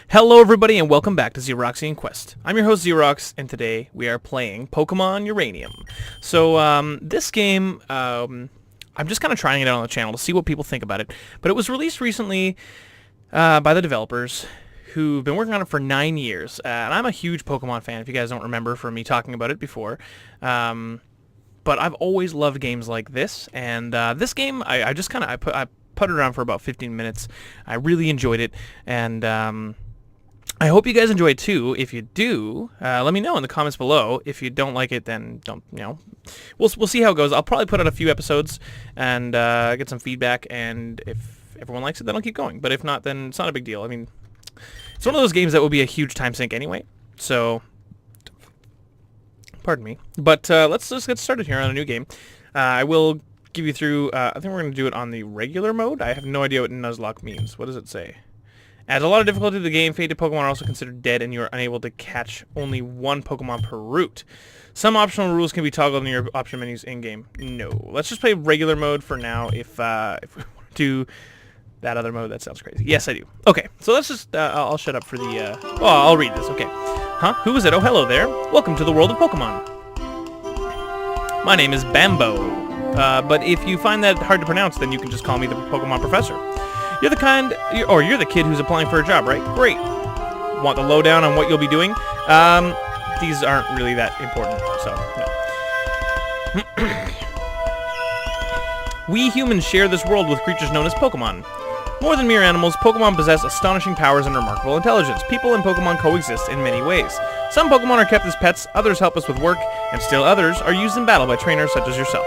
Hello everybody and welcome back to Xeroxian Quest. I'm your host Xerox and today we are playing Pokemon Uranium. So this game, I'm just kind of trying it out on the channel to see what people think about it. But it was released recently by the developers who've been working on it for 9 years. And I'm a huge Pokemon fan if you guys don't remember from me talking about it before. But I've always loved games like this. And this game, I put it around for about 15 minutes. I really enjoyed it. And I hope you guys enjoy it too. If you do, let me know in the comments below. If you don't like it, then don't, we'll see how it goes. I'll probably put out a few episodes and get some feedback, and if everyone likes it, then I'll keep going. But if not, then it's not a big deal. I mean, it's one of those games that will be a huge time sink anyway, so pardon me. But let's just get started here on a new game. I will give you through, I think we're going to do it on the regular mode. I have no idea what Nuzlocke means. What does it say? Adds a lot of difficulty to the game. Faded Pokemon are also considered dead, and you are unable to catch only one Pokemon per route. Some optional rules can be toggled in your option menus in-game. No. Let's just play regular mode for now. If we want to do that other mode, that sounds crazy. Yes, I do. Okay, so let's just... I'll shut up for the... Oh, I'll read this. Okay. Huh? Who is it? Oh, hello there. Welcome to the world of Pokemon. My name is Bambo. But if you find that hard to pronounce, then you can just call me the Pokemon Professor. You're the kid who's applying for a job, right? Great. Want the lowdown on what you'll be doing? These aren't really that important, so no. We humans share this world with creatures known as Pokemon. More than mere animals, Pokemon possess astonishing powers and remarkable intelligence. People and Pokemon coexist in many ways. Some Pokemon are kept as pets, others help us with work, and still others are used in battle by trainers such as yourself.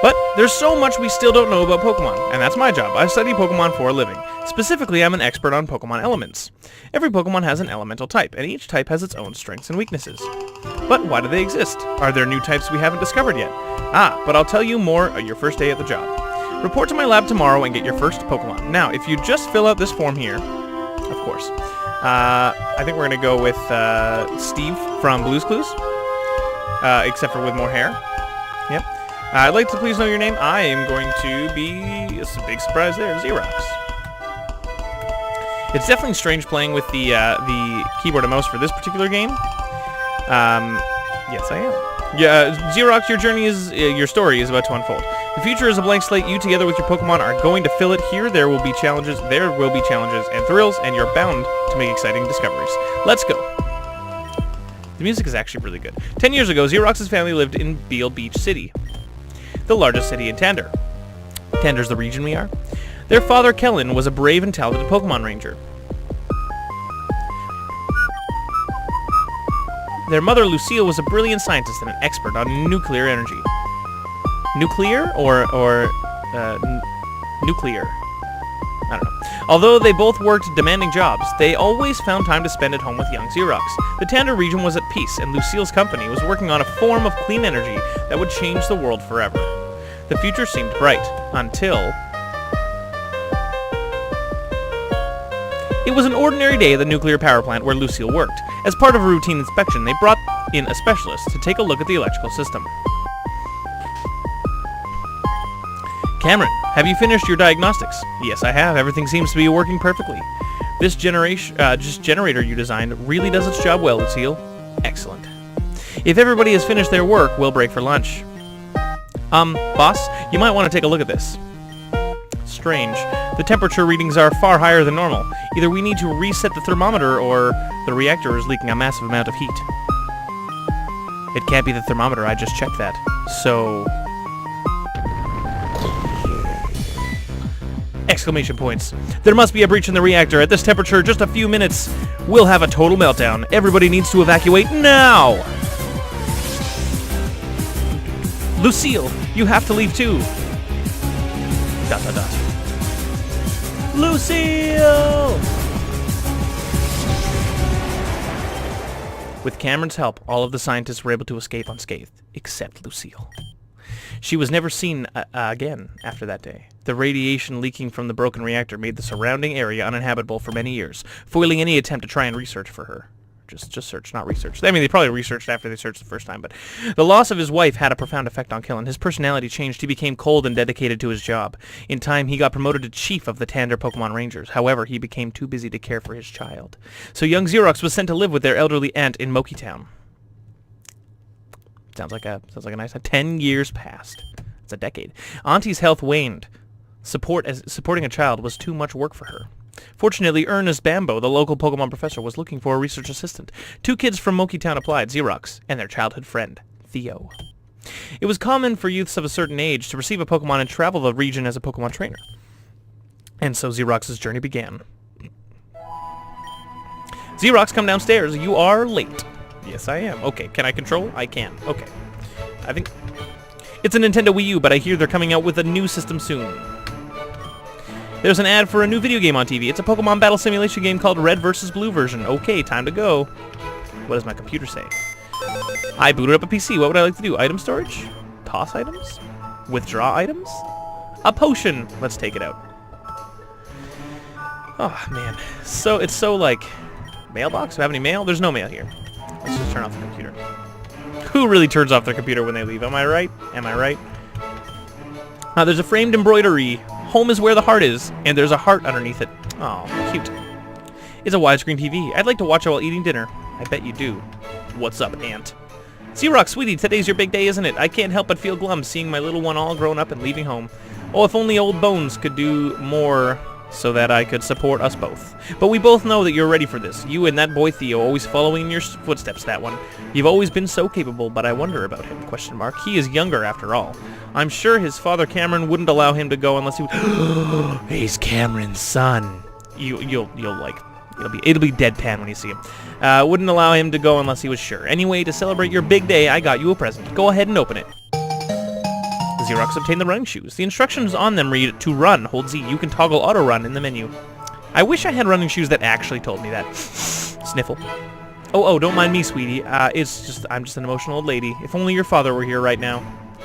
But there's so much we still don't know about Pokemon, and that's my job. I study Pokemon for a living. Specifically, I'm an expert on Pokemon elements. Every Pokemon has an elemental type, and each type has its own strengths and weaknesses. But why do they exist? Are there new types we haven't discovered yet? But I'll tell you more on your first day at the job. Report to my lab tomorrow and get your first Pokemon. Now, if you just fill out this form here, of course, I think we're going to go with Steve from Blue's Clues, except for with more hair. Yep. I'd like to please know your name. I am going to be... It's a big surprise there, Xerox. It's definitely strange playing with the keyboard and mouse for this particular game. Yes, I am. Yeah, Xerox, your story is about to unfold. The future is a blank slate. You, together with your Pokemon, are going to fill it. Here, there will be challenges and thrills, and you're bound to make exciting discoveries. Let's go. The music is actually really good. 10 years ago, Xerox's family lived in Beale Beach City, the largest city in Tandor. Tandor's the region we are. Their father, Kellen, was a brave and talented Pokemon Ranger. Their mother, Lucille, was a brilliant scientist and an expert on nuclear energy. Nuclear or nuclear? I don't know. Although they both worked demanding jobs, they always found time to spend at home with young Xerox. The Tandor region was at peace, and Lucille's company was working on a form of clean energy that would change the world forever. The future seemed bright, until... It was an ordinary day at the nuclear power plant where Lucille worked. As part of a routine inspection, they brought in a specialist to take a look at the electrical system. Cameron, have you finished your diagnostics? Yes, I have. Everything seems to be working perfectly. This generator you designed really does its job well, Lucille. Excellent. If everybody has finished their work, we'll break for lunch. Boss, you might want to take a look at this. Strange. The temperature readings are far higher than normal. Either we need to reset the thermometer, or the reactor is leaking a massive amount of heat. It can't be the thermometer, I just checked that. So... Exclamation points. There must be a breach in the reactor. At this temperature, just a few minutes, we'll have a total meltdown. Everybody needs to evacuate now! Lucille, you have to leave too. ... Lucille! With Cameron's help, all of the scientists were able to escape unscathed, except Lucille. She was never seen again after that day. The radiation leaking from the broken reactor made the surrounding area uninhabitable for many years, foiling any attempt to try and Just search, not research. I mean, they probably researched after they searched the first time, but the loss of his wife had a profound effect on Killen. His personality changed. He became cold and dedicated to his job. In time, he got promoted to chief of the Tandor Pokemon Rangers. However, he became too busy to care for his child. So young Xerox was sent to live with their elderly aunt in Moki Town. Sounds like a nice 10 years passed. It's a decade. Auntie's health waned. Supporting a child was too much work for her. Fortunately, Ernest Bambo, the local Pokemon professor, was looking for a research assistant. 2 kids from Moki Town applied, Xerox, and their childhood friend, Theo. It was common for youths of a certain age to receive a Pokemon and travel the region as a Pokemon trainer. And so Xerox's journey began. Xerox, come downstairs. You are late. Yes, I am. Okay, can I control? I can. Okay. I think... It's a Nintendo Wii U, but I hear they're coming out with a new system soon. There's an ad for a new video game on TV. It's a Pokemon battle simulation game called Red vs. Blue version. Okay, time to go. What does my computer say? I booted up a PC. What would I like to do? Item storage? Toss items? Withdraw items? A potion. Let's take it out. Oh, man. So, it's so, like... Mailbox? Do I have any mail? There's no mail here. Let's just turn off the computer. Who really turns off their computer when they leave? Am I right? Am I right? There's a framed embroidery. Home is where the heart is, and there's a heart underneath it. Oh, cute. It's a widescreen TV. I'd like to watch it while eating dinner. I bet you do. What's up, Aunt? Xerox, sweetie, today's your big day, isn't it? I can't help but feel glum seeing my little one all grown up and leaving home. Oh, if only old Bones could do more so that I could support us both. But we both know that you're ready for this. You and that boy Theo, always following in your footsteps, that one. You've always been so capable, but I wonder about him, question mark. He is younger after all. I'm sure his father Cameron wouldn't allow him to go unless he would... He's Cameron's son. You'll like... It'll be deadpan when you see him. Wouldn't allow him to go unless he was sure. Anyway, to celebrate your big day, I got you a present. Go ahead and open it. Xerox obtained the running shoes. The instructions on them read, to run, hold Z. You can toggle auto run in the menu. I wish I had running shoes that actually told me that. Sniffle. Oh, don't mind me, sweetie. I'm just an emotional old lady. If only your father were here right now.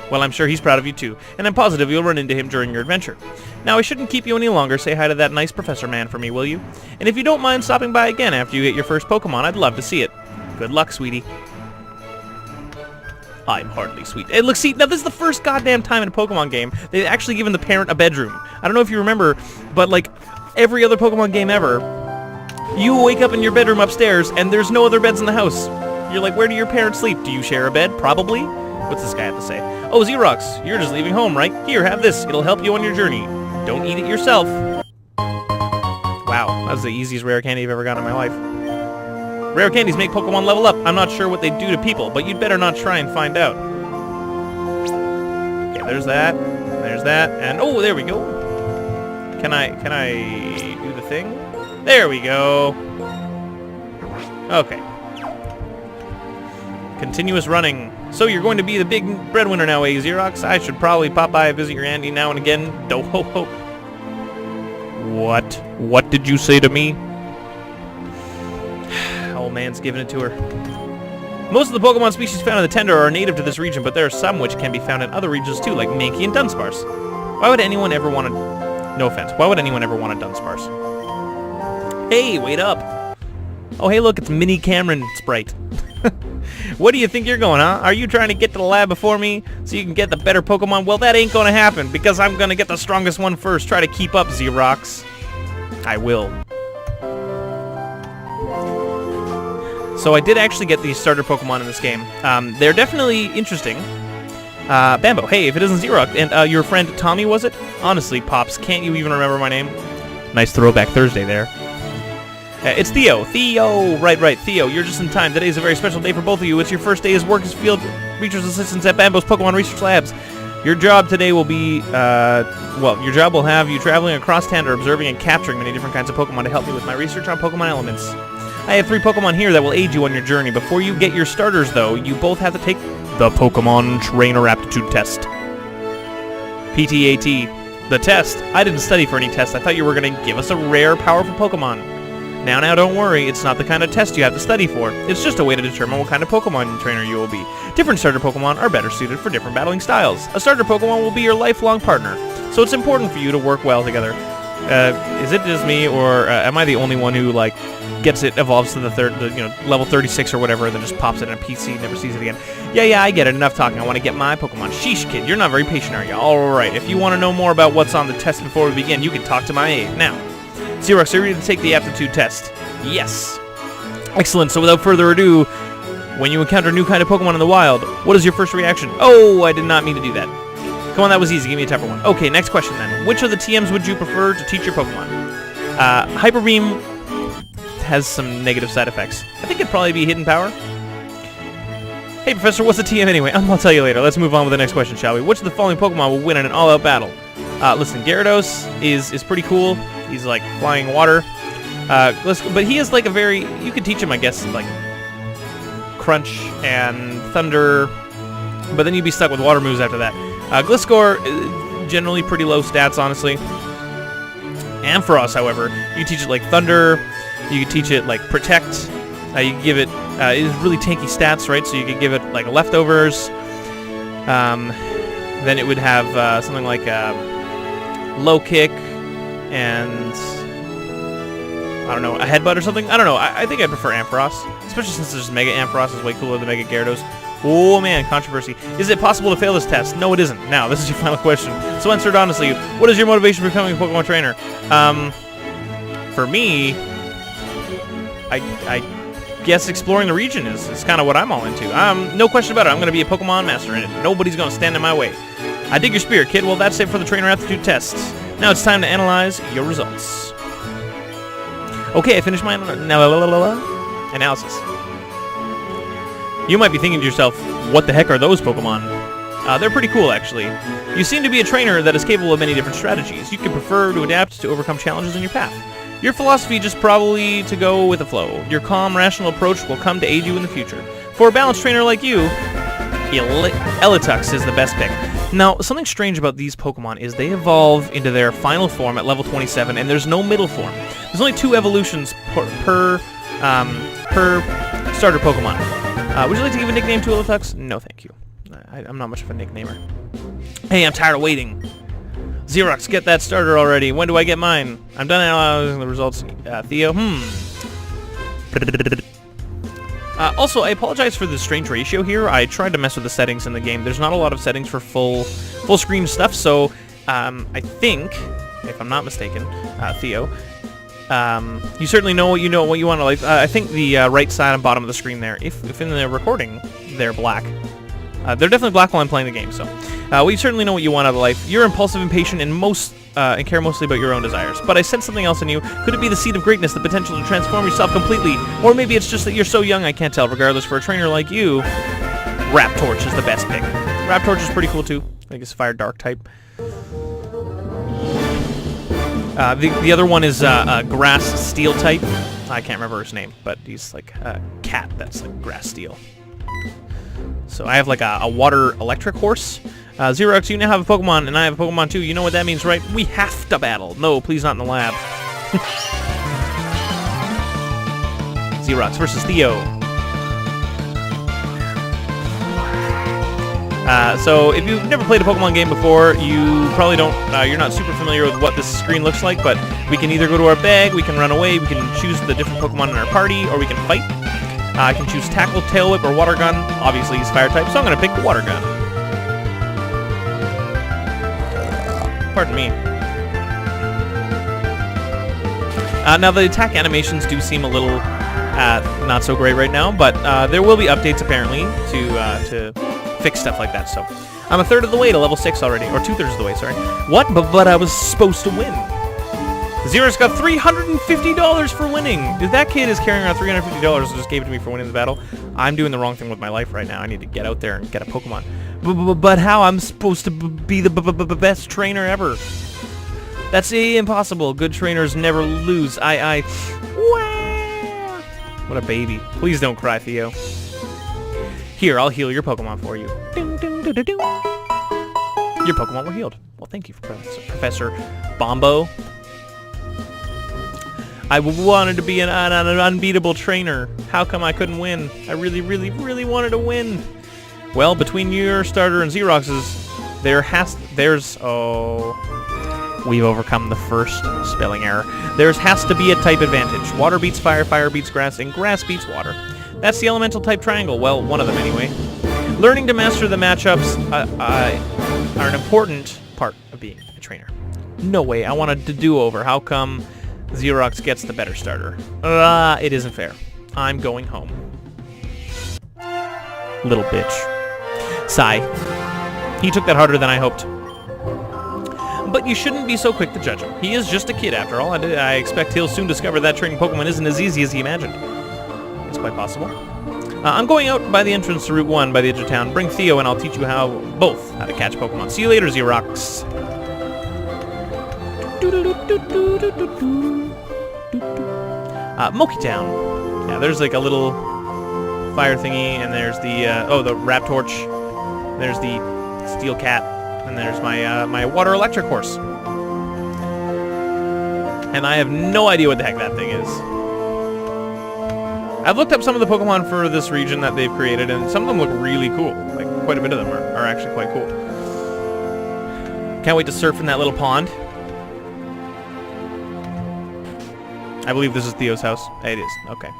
Well, I'm sure he's proud of you too, and I'm positive you'll run into him during your adventure. Now, I shouldn't keep you any longer. Say hi to that nice professor man for me, will you? And if you don't mind stopping by again after you get your first Pokemon, I'd love to see it. Good luck, sweetie. I'm hardly sweet. Hey, look, see, now this is the first goddamn time in a Pokemon game they've actually given the parent a bedroom. I don't know if you remember, but like every other Pokemon game ever, you wake up in your bedroom upstairs and there's no other beds in the house. You're like, where do your parents sleep? Do you share a bed? Probably. What's this guy have to say? Oh, Xerox, you're just leaving home, right? Here, have this. It'll help you on your journey. Don't eat it yourself. Wow, that was the easiest rare candy I've ever gotten in my life. Rare candies make Pokemon level up. I'm not sure what they do to people, but you'd better not try and find out. Okay, there's that. There's that. And, oh, there we go. Can I do the thing? There we go. Okay. Continuous running. So you're going to be the big breadwinner now, eh, Xerox? I should probably pop by and visit your auntie now and again. Do ho ho. What? What did you say to me? Old man's giving it to her. Most of the Pokemon species found in the Tandor are native to this region, but there are some which can be found in other regions too, like Mankey and Dunsparce. Why would anyone ever want to... No offense. Why would anyone ever want a Dunsparce? Hey, wait up. Oh, hey, look, it's Mini Cameron Sprite. What do you think you're going, huh? Are you trying to get to the lab before me so you can get the better Pokemon? Well, that ain't gonna happen, because I'm gonna get the strongest one first. Try to keep up, Xerox. I will. So I did actually get these starter Pokemon in this game. They're definitely interesting. Bambo, hey, if it isn't Xerox, and your friend Tommy, was it? Honestly, Pops, can't you even remember my name? Nice throwback Thursday there. It's Theo. Theo! Right, Theo, you're just in time. Today's a very special day for both of you. It's your first day as work as field research assistants at Bambo's Pokemon Research Labs. Your job today will be, your job will have you traveling across Tandor, observing and capturing many different kinds of Pokemon to help me with my research on Pokemon elements. I have 3 Pokemon here that will aid you on your journey. Before you get your starters, though, you both have to take the Pokemon Trainer Aptitude Test. PTAT. The test. I didn't study for any test. I thought you were going to give us a rare, powerful Pokemon. Now, don't worry. It's not the kind of test you have to study for. It's just a way to determine what kind of Pokemon trainer you will be. Different starter Pokemon are better suited for different battling styles. A starter Pokemon will be your lifelong partner, so it's important for you to work well together. Is it just me, or am I the only one who, like, gets it, evolves to the level 36 or whatever, and then just pops it in a PC, never sees it again. Yeah, I get it. Enough talking. I want to get my Pokemon. Sheesh, kid, you're not very patient, are you? All right, if you want to know more about what's on the test before we begin, you can talk to my aide. Now, Xerox, are you ready to take the aptitude test? Yes. Excellent. So without further ado, when you encounter a new kind of Pokemon in the wild, what is your first reaction? Oh, I did not mean to do that. Come on, that was easy. Give me a tougher one. Okay, next question then. Which of the TMs would you prefer to teach your Pokemon? Hyper Beam has some negative side effects. I think it'd probably be Hidden Power. Hey, Professor, what's a TM anyway? I'll tell you later. Let's move on with the next question, shall we? Which of the following Pokemon will win in an all-out battle? Listen, Gyarados is pretty cool. He's like flying water. But he is like a very... You could teach him, I guess, like Crunch and Thunder, but then you'd be stuck with water moves after that. Gliscor, generally pretty low stats, honestly. Ampharos, however, you teach it like Thunder, you could teach it like Protect, you could give it, it's really tanky stats, right? So you could give it like Leftovers, then it would have something like Low Kick, and I don't know, a Headbutt or something? I don't know, I think I prefer Ampharos, especially since there's Mega Ampharos is way cooler than Mega Gyarados. Oh man, controversy. Is it possible to fail this test? No, it isn't. Now, this is your final question. So answer it honestly. What is your motivation for becoming a Pokemon trainer? For me, I guess exploring the region is kind of what I'm all into. No question about it. I'm going to be a Pokemon master, and nobody's going to stand in my way. I dig your spirit, kid. Well, that's it for the trainer aptitude test. Now it's time to analyze your results. Okay, I finished my analysis. You might be thinking to yourself, what the heck are those Pokemon? They're pretty cool, actually. You seem to be a trainer that is capable of many different strategies. You can prefer to adapt to overcome challenges in your path. Your philosophy just probably to go with the flow. Your calm, rational approach will come to aid you in the future. For a balanced trainer like you, Elitux is the best pick. Now, something strange about these Pokemon is they evolve into their final form at level 27, and there's no middle form. There's only 2 evolutions per starter Pokemon. Would you like to give a nickname to Elitux? No, thank you. I'm not much of a nicknamer. Hey, I'm tired of waiting. Xerox, get that starter already. When do I get mine? I'm done analyzing the results. Theo, Also, I apologize for the strange ratio here. I tried to mess with the settings in the game. There's not a lot of settings for full screen stuff, so I think, if I'm not mistaken, Theo, you certainly know what you want to like. I think the right side and bottom of the screen there, if in the recording they're black, they're definitely black while I'm playing the game. So, well, you certainly know what you want out of life. You're impulsive and patient, and care mostly about your own desires. But I sense something else in you. Could it be the seed of greatness, the potential to transform yourself completely, or maybe it's just that you're so young? I can't tell. Regardless, for a trainer like you, Raptorch is the best pick. Raptorch is pretty cool too. I think it's Fire Dark type. The other one is Grass Steel type. I can't remember his name, but he's like a cat that's like Grass Steel. So I have like a Water Electric horse. Xerox, you now have a Pokemon, and I have a Pokemon too. You know what that means, right? We have to battle. No, please not in the lab. Xerox versus Theo. So if you've never played a Pokemon game before, you probably don't, you're not super familiar with what this screen looks like, but we can either go to our bag, we can run away, we can choose the different Pokemon in our party, or we can fight. I can choose Tackle, Tail Whip, or Water Gun. Obviously he's Fire type, so I'm going to pick Water Gun. Pardon me. Now the attack animations do seem a little not so great right now, but there will be updates apparently to fix stuff like that. So I'm a third of the way to level 6 already, or 2/3 of the way. Sorry. What? But I was supposed to win. Zero's got $350 for winning. If that kid is carrying around $350 and just gave it to me for winning the battle, I'm doing the wrong thing with my life right now. I need to get out there and get a Pokemon. But how? I'm supposed to be the best trainer ever. That's impossible. Good trainers never lose. What a baby. Please don't cry, Theo. Here, I'll heal your Pokemon for you. Your Pokemon were healed. Well, thank you, Professor Bombo. I wanted to be an unbeatable trainer. How come I couldn't win? I really, really, really wanted to win. Well, between your starter and Xerox's, We've overcome the first spelling error. There has to be a type advantage. Water beats fire, fire beats grass, and grass beats water. That's the elemental type triangle. Well, one of them anyway. Learning to master the matchups are an important part of being a trainer. No way, I wanted to do-over. How come Xerox gets the better starter? It isn't fair. I'm going home. Little bitch. Sigh. He took that harder than I hoped. But you shouldn't be so quick to judge him. He is just a kid after all. I expect he'll soon discover that training Pokemon isn't as easy as he imagined. It's quite possible. I'm going out by the entrance to Route 1 by the edge of town. Bring Theo and I'll teach you how to catch Pokemon. See you later, Xerox. Moki Town. Yeah, there's like a little fire thingy, and there's the the Rap Torch. There's the Steel Cat, and there's my water electric horse. And I have no idea what the heck that thing is. I've looked up some of the Pokemon for this region that they've created, and some of them look really cool. Like, quite a bit of them are actually quite cool. Can't wait to surf in that little pond. I believe this is Theo's house. It is. Okay.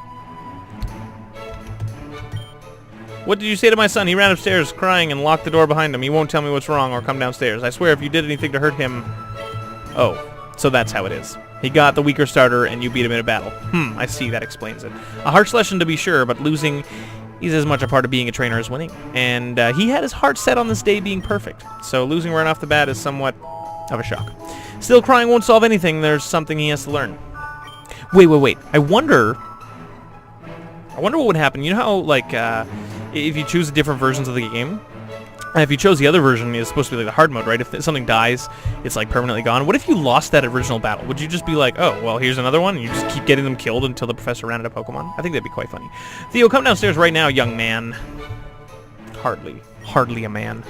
What did you say to my son? He ran upstairs crying and locked the door behind him. He won't tell me what's wrong or come downstairs. I swear if you did anything to hurt him... Oh, so that's how it is. He got the weaker starter and you beat him in a battle. I see. That explains it. A harsh lesson to be sure, but losing is as much a part of being a trainer as winning. And he had his heart set on this day being perfect. So losing right off the bat is somewhat of a shock. Still, crying won't solve anything. There's something he has to learn. Wait. I wonder what would happen. You know how, like, if you choose different versions of the game, and if you chose the other version, it's supposed to be like the hard mode, right? If something dies, it's like permanently gone. What if you lost that original battle? Would you just be like, oh, well, here's another one, and you just keep getting them killed until the professor ran out of Pokemon? I think that'd be quite funny. Theo, come downstairs right now, young man. Hardly a man.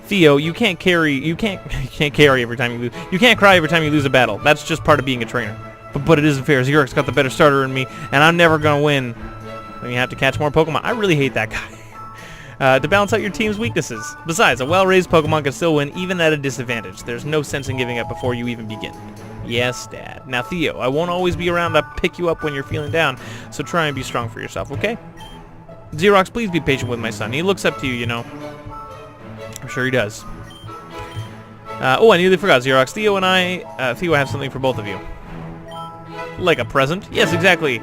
Theo, you can't cry every time you lose. You can't cry every time you lose a battle. That's just part of being a trainer. But it isn't fair. Xerox got the better starter than me, and I'm never gonna win. Then you have to catch more Pokemon. I really hate that guy. To balance out your team's weaknesses. Besides, a well-raised Pokemon can still win even at a disadvantage. There's no sense in giving up before you even begin. Yes, Dad. Now, Theo, I won't always be around to pick you up when you're feeling down, so try and be strong for yourself, okay? Xerox, please be patient with my son. He looks up to you, you know. I'm sure he does. I nearly forgot, Xerox. Theo have something for both of you. Like a present? Yes, exactly.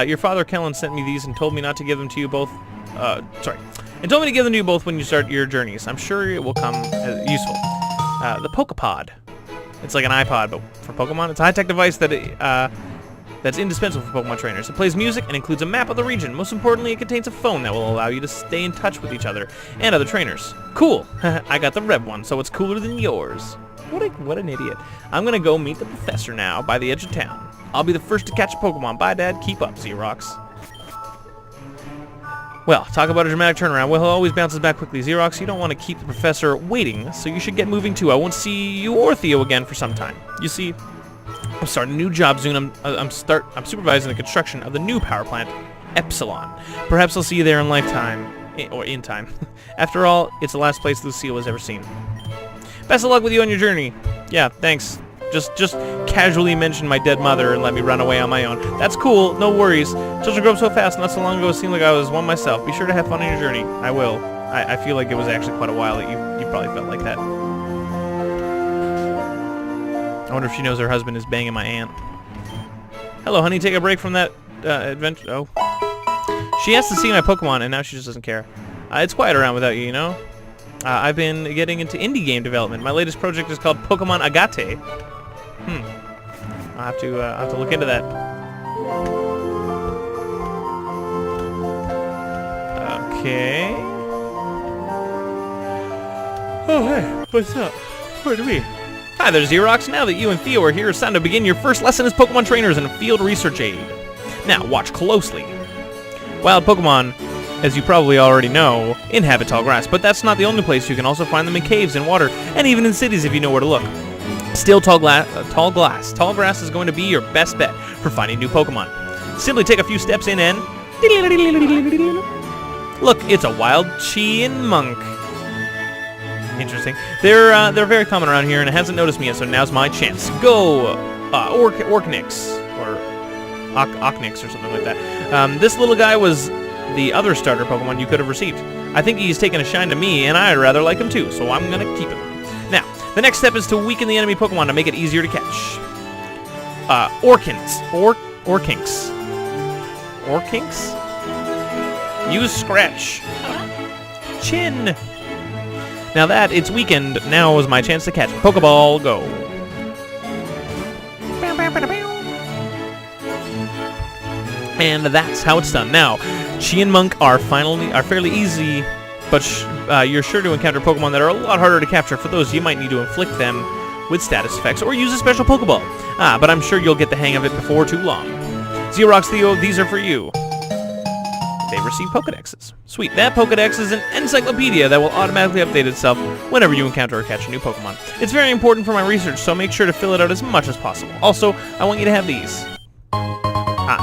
Your father, Kellen, sent me these and told me not to give them to you both. And told me to give them to you both when you start your journeys. I'm sure it will come useful. The Pokepod. It's like an iPod, but for Pokemon. It's a high-tech device that's indispensable for Pokemon trainers. It plays music and includes a map of the region. Most importantly, it contains a phone that will allow you to stay in touch with each other and other trainers. Cool. I got the red one, so it's cooler than yours. What an idiot. I'm gonna go meet the professor now by the edge of town. I'll be the first to catch a Pokemon. Bye, Dad. Keep up, Xerox. Well, talk about a dramatic turnaround. Well, he'll always bounces back quickly. Xerox, you don't want to keep the professor waiting, so you should get moving too. I won't see you or Theo again for some time. You see, I'm starting a new job soon. I'm supervising the construction of the new power plant, Epsilon. Perhaps I'll see you there in in time. After all, it's the last place Lucille has ever seen. Best of luck with you on your journey. Yeah, thanks. Just casually mention my dead mother and let me run away on my own. That's cool, no worries. Children grow up so fast, not so long ago it seemed like I was one myself. Be sure to have fun on your journey. I will. I feel like it was actually quite a while that you probably felt like that. I wonder if she knows her husband is banging my aunt. Hello, honey, take a break from that adventure. Oh. She asked to see my Pokemon, and now she just doesn't care. It's quiet around without you, you know? I've been getting into indie game development. My latest project is called Pokemon Agate. I'll have to look into that. Okay. Oh, hey, what's up? Where do we? Hi there, Xerox. Now that you and Theo are here, it's time to begin your first lesson as Pokemon trainers and field research aid. Now, watch closely. Wild Pokemon, as you probably already know, inhabit tall grass, but that's not the only place. You can also find them in caves, in water, and even in cities if you know where to look. Still, tall grass is going to be your best bet for finding new Pokemon. Simply take a few steps in and... Look, it's a wild Chian monk. Interesting. They're very common around here, and it hasn't noticed me yet, so now's my chance. Go! Orknix, or Oknix, or something like that. This little guy was the other starter Pokemon you could have received. I think he's taken a shine to me, and I'd rather like him too, so I'm gonna keep him. Now, the next step is to weaken the enemy Pokemon to make it easier to catch. Orkinks. Orkinks? Use Scratch. Chin. Now that it's weakened, now is my chance to catch it. Pokeball, go. And that's how it's done. Now, Chi and Monk are fairly easy, but you're sure to encounter Pokemon that are a lot harder to capture. For those, you might need to inflict them with status effects or use a special Pokeball. But I'm sure you'll get the hang of it before too long. Xerox Theo, these are for you. They receive Pokedexes. Sweet. That Pokedex is an encyclopedia that will automatically update itself whenever you encounter or catch a new Pokemon. It's very important for my research, so make sure to fill it out as much as possible. Also, I want you to have these.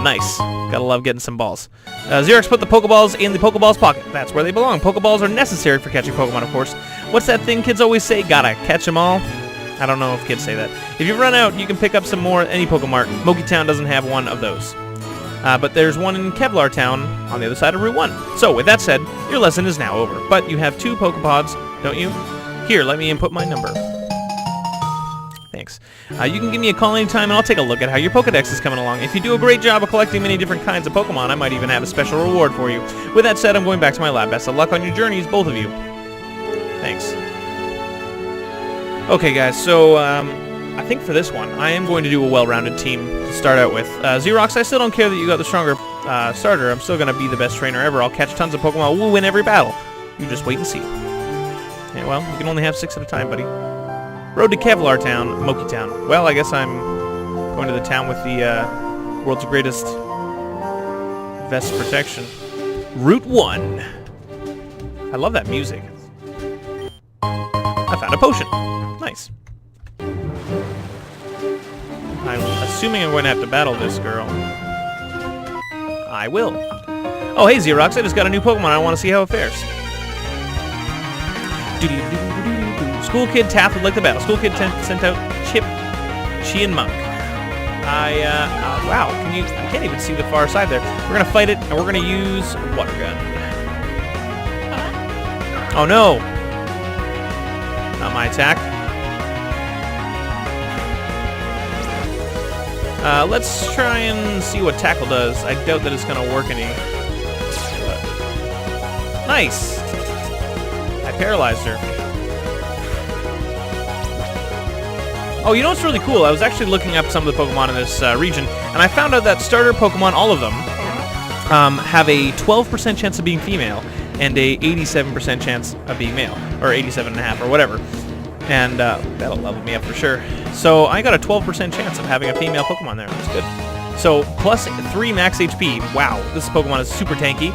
Nice. Gotta love getting some balls. Xerox put the Pokeballs in the Pokeball's pocket. That's where they belong. Pokeballs are necessary for catching Pokemon, of course. What's that thing kids always say? Gotta catch them all? I don't know if kids say that. If you run out, you can pick up some more at any Pokemart. Moki Town doesn't have one of those. But there's one in Kevlar Town on the other side of Route 1. So, with that said, your lesson is now over. But you have 2 Pokepods, don't you? Here, let me input my number. Thanks. You can give me a call anytime, and I'll take a look at how your Pokedex is coming along. If you do a great job of collecting many different kinds of Pokemon, I might even have a special reward for you. With that said, I'm going back to my lab. Best of luck on your journeys, both of you. Thanks. Okay, guys, so, I think for this one, I am going to do a well-rounded team to start out with. Xerox, I still don't care that you got the stronger starter. I'm still going to be the best trainer ever. I'll catch tons of Pokemon. We'll win every battle. You just wait and see. Yeah, well, you can only have 6 at a time, buddy. Road to Kevlar Town, Moki Town. Well, I guess I'm going to the town with the world's greatest vest protection. Route 1. I love that music. I found a potion. Nice. I'm assuming I'm going to have to battle this girl. I will. Oh, hey, Xerox, I just got a new Pokemon. I want to see how it fares. School Kid Taft would like to battle. School Kid sent out Chip, Chi, and Monk. Wow, I can't even see the far side there. We're going to fight it, and we're going to use Water Gun. Oh, no. Not my attack. Let's try and see what Tackle does. I doubt that it's going to work any. Nice! I paralyzed her. Oh, you know what's really cool? I was actually looking up some of the Pokemon in this region, and I found out that starter Pokemon, all of them, have a 12% chance of being female and a 87% chance of being male, or 87.5, or whatever. And that'll level me up for sure. So I got a 12% chance of having a female Pokemon there. That's good. So plus 3 max HP. Wow, this Pokemon is super tanky.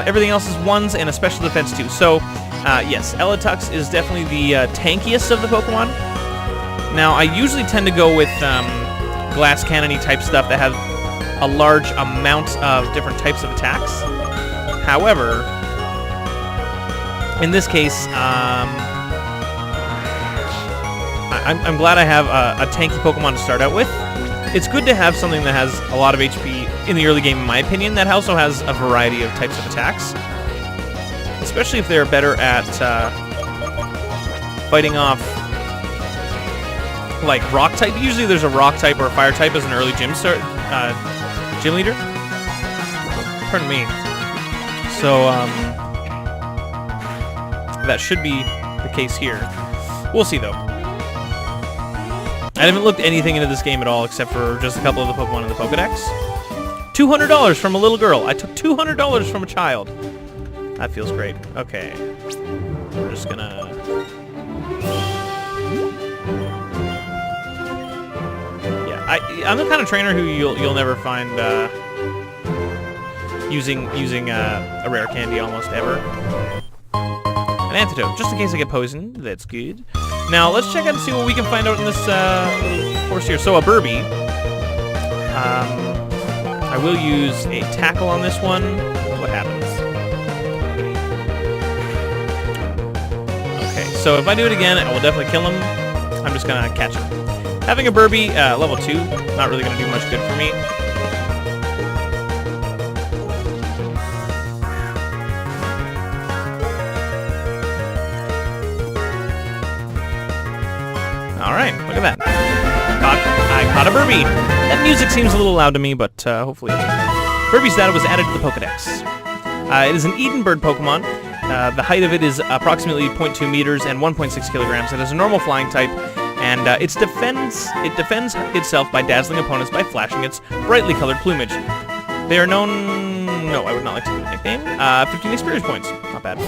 Everything else is 1s and a special defense too. So yes, Eletux is definitely the tankiest of the Pokemon. Now I usually tend to go with glass cannon-y type stuff that has a large amount of different types of attacks. However, in this case, I'm glad I have a tanky Pokemon to start out with. It's good to have something that has a lot of HP in the early game, in my opinion, that also has a variety of types of attacks. Especially if they're better at fighting off, like, rock type. Usually there's a rock type or a fire type as an early gym leader. Pardon me. So, that should be the case here. We'll see, though. I haven't looked anything into this game at all except for just a couple of the Pokemon in the Pokedex. $200 from a little girl. I took $200 from a child. That feels great. Okay. We're just gonna... Yeah, I'm the kind of trainer who you'll never find using a rare candy almost ever. An antidote, just in case I get poisoned. That's good. Now, let's check out and see what we can find out in this little course here. So, a Burby. I will use a Tackle on this one. What happens? Okay, So if I do it again, I will definitely kill him. I'm just gonna catch him. Having a Burby, level 2, not really gonna do much good for me. Alright, look at that. I caught a Burby. That music seems a little loud to me, but hopefully it's okay. Burby's data was added to the Pokedex. It is an Eden Bird Pokemon. The height of it is approximately 0.2 meters and 1.6 kilograms. It has a normal flying type, and it defends itself by dazzling opponents by flashing its brightly colored plumage. They are known... No, I would not like to give a nickname. 15 experience points. Not bad.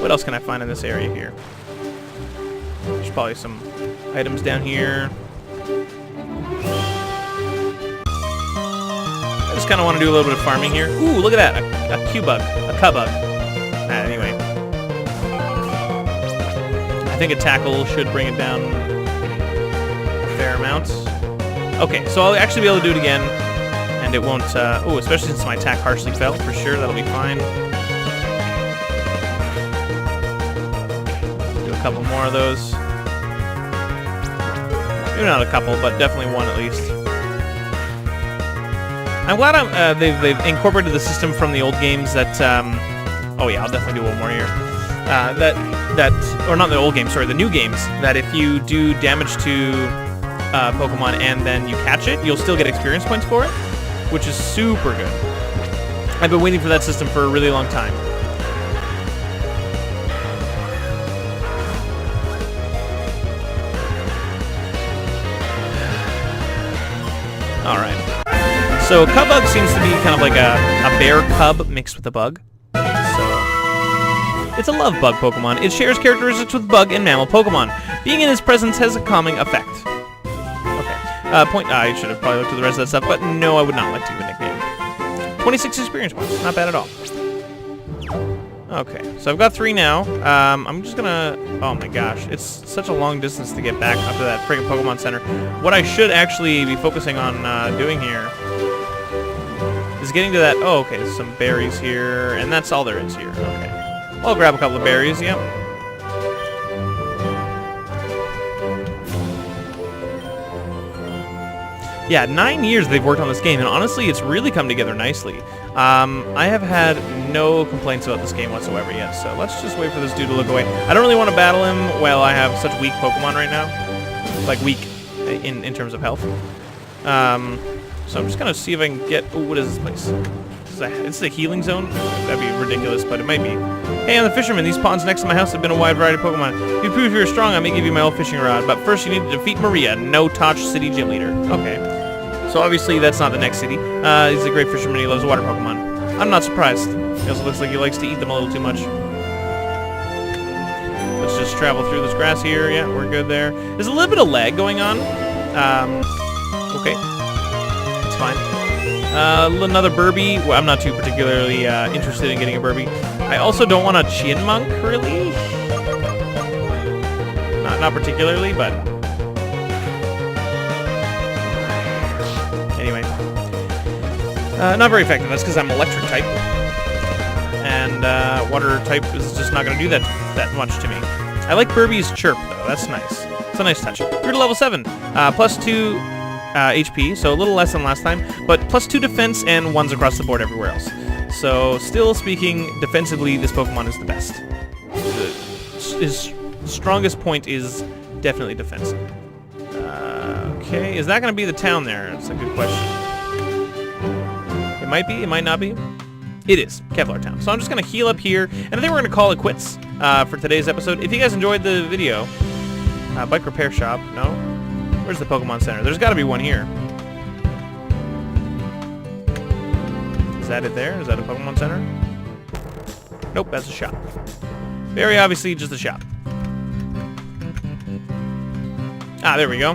What else can I find in this area here? There's probably some items down here. I just kind of want to do a little bit of farming here. Ooh, look at that. A Q-Bug. A Cubug. Anyway. I think a tackle should bring it down a fair amount. Okay, so I'll actually be able to do it again. And it won't... oh, especially since my attack harshly fell. For sure, that'll be fine. Do a couple more of those. Maybe not a couple, but definitely one at least. I'm glad they've incorporated the system from the old games that... oh yeah, I'll definitely do one more here. Or not the old games, sorry, the new games. That if you do damage to Pokemon and then you catch it, you'll still get experience points for it, which is super good. I've been waiting for that system for a really long time. Alright. So Cubug seems to be kind of like a bear cub mixed with a bug. So it's a love bug Pokemon. It shares characteristics with bug and mammal Pokemon. Being in its presence has a calming effect. Okay. I should have probably looked at the rest of that stuff, but no, I would not like to give a nickname. 26 experience points. Not bad at all. Okay, so I've got 3 now. I'm just gonna... Oh my gosh, it's such a long distance to get back up to that friggin' Pokemon Center. What I should actually be focusing on doing here is getting to that... Oh, okay, there's some berries here, and that's all there is here. Okay. Well, I'll grab a couple of berries, yep. Yeah, 9 years they've worked on this game, and honestly, it's really come together nicely. I have had no complaints about this game whatsoever yet, so let's just wait for this dude to look away. I don't really want to battle him while I have such weak Pokemon right now. Like, weak in terms of health. So I'm just going to see if I can get... Oh, what is this place? It's the healing zone? That'd be ridiculous, but it might be. Hey, I'm the fisherman. These ponds next to my house have been a wide variety of Pokemon. If you prove you're strong, I may give you my old fishing rod. But first, you need to defeat Maria, No-Touch City Gym Leader. Okay. So obviously, that's not the next city. He's a great fisherman. He loves water Pokemon. I'm not surprised. He also looks like he likes to eat them a little too much. Let's just travel through this grass here. Yeah, we're good there. There's a little bit of lag going on. Okay. It's fine. Another Burby. Well, I'm not too particularly interested in getting a Burby. I also don't want a Chinmunk, really. Not particularly, but anyway. Not very effective. That's because I'm electric type, and water type is just not going to do that much to me. I like Burby's chirp though. That's nice. It's a nice touch. We're to level 7. Plus 2. HP, so a little less than last time, but plus 2 defense and 1s across the board everywhere else. So, still speaking, defensively, this Pokemon is the best. His strongest point is definitely defensive. Okay, is that going to be the town there? That's a good question. It might be, it might not be. It is, Kevlar Town. So I'm just going to heal up here, and I think we're going to call it quits for today's episode. If you guys enjoyed the video, bike repair shop, no? Where's the Pokemon Center? There's got to be one here. Is that it there? Is that a Pokemon Center? Nope, that's a shop. Very obviously just a shop. Ah, there we go.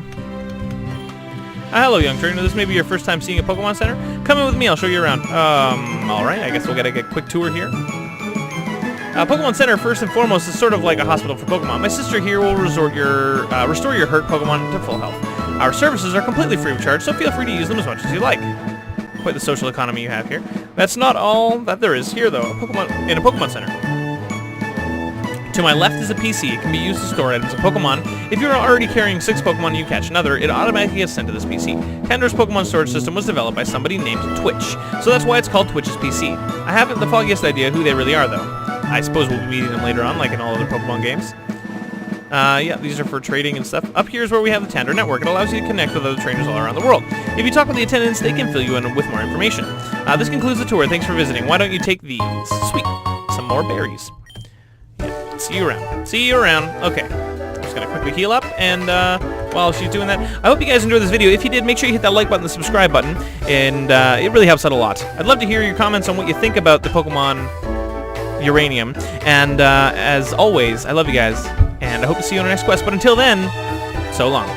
Hello, young trainer. This may be your first time seeing a Pokemon Center. Come in with me. I'll show you around. Alright. I guess we'll get a quick tour here. Pokemon Center, first and foremost, is sort of like a hospital for Pokemon. My sister here will restore your hurt Pokemon to full health. Our services are completely free of charge, so feel free to use them as much as you like. Quite the social economy you have here. That's not all that there is here, though, in a Pokemon Center. To my left is a PC. It can be used to store items of Pokemon. If you're already carrying 6 Pokemon and you catch another, it automatically gets sent to this PC. Tandor's Pokemon storage system was developed by somebody named Twitch, so that's why it's called Twitch's PC. I haven't the foggiest idea who they really are, though. I suppose we'll be meeting them later on, like in all other Pokemon games. Yeah, these are for trading and stuff. Up here is where we have the Tandor network. It allows you to connect with other trainers all around the world. If you talk with the attendants, they can fill you in with more information. This concludes the tour. Thanks for visiting. Why don't you take these? Sweet. Some more berries. Yeah, see you around. See you around. Okay. I'm just going to quickly heal up, and while she's doing that, I hope you guys enjoyed this video. If you did, make sure you hit that like button, the subscribe button, and it really helps out a lot. I'd love to hear your comments on what you think about the Pokemon Uranium, and as always, I love you guys. And I hope to see you on our next quest. But until then, so long.